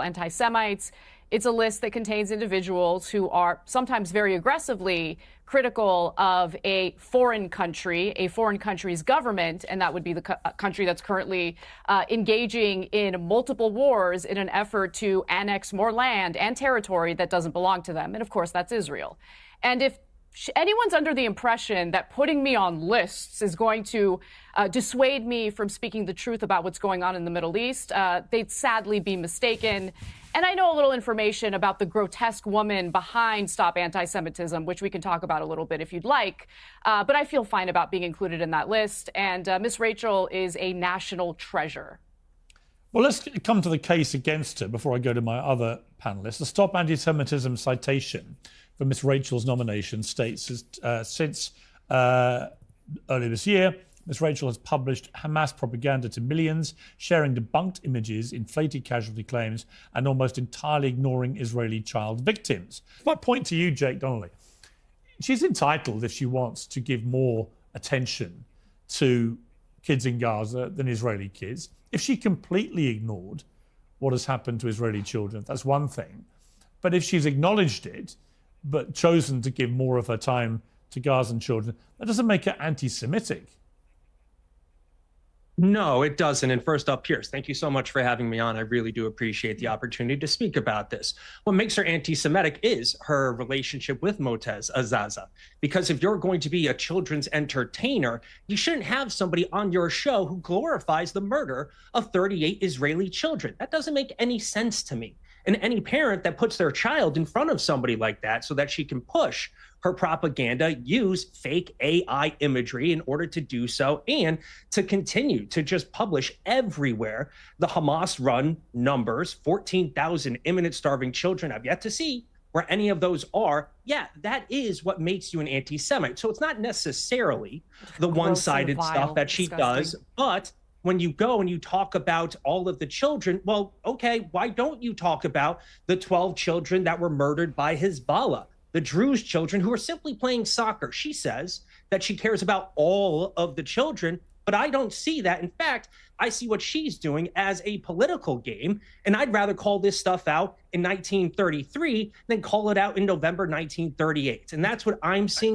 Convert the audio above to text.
Anti-Semites. It's a list that contains individuals who are sometimes very aggressively critical of a foreign country's government, and that would be the country that's currently engaging in multiple wars in an effort to annex more land and territory that doesn't belong to them. And of course, that's Israel. And if anyone's under the impression that putting me on lists is going to dissuade me from speaking the truth about what's going on in the Middle East, they'd sadly be mistaken. And I know a little information about the grotesque woman behind Stop Anti-Semitism, which we can talk about a little bit if you'd like. But I feel fine about being included in that list. And Miss Rachel is a national treasure. Well, let's come to the case against her before I go to my other panelists. The Stop Anti-Semitism citation for Miss Rachel's nomination states since earlier this year, Ms. Rachel has published Hamas propaganda to millions, sharing debunked images, inflated casualty claims, and almost entirely ignoring Israeli child victims. My point to you, Jake Donnelly, she's entitled, if she wants, to give more attention to kids in Gaza than Israeli kids. If she completely ignored what has happened to Israeli children, that's one thing. But if she's acknowledged it, but chosen to give more of her time to Gazan children, that doesn't make her anti-Semitic. No, it doesn't. And first up, Pierce, thank you so much for having me on. I really do appreciate the opportunity to speak about this. What makes her anti-Semitic is her relationship with Motez Azaza. Because if you're going to be a children's entertainer, you shouldn't have somebody on your show who glorifies the murder of 38 Israeli children. That doesn't make any sense to me. And any parent that puts their child in front of somebody like that so that she can push her propaganda, use fake AI imagery in order to do so, and to continue to just publish everywhere the Hamas-run numbers, 14,000 imminent starving children. I've yet to see where any of those are. Yeah, that is what makes you an anti-Semite. So it's not necessarily the one-sided stuff that she does, but when you go and you talk about all of the children, well, okay, why don't you talk about the 12 children that were murdered by Hezbollah? The Druze children who are simply playing soccer. She says that she cares about all of the children, but I don't see that. In fact, I see what she's doing as a political game, and I'd rather call this stuff out in 1933 than call it out in November 1938. And that's what I'm seeing.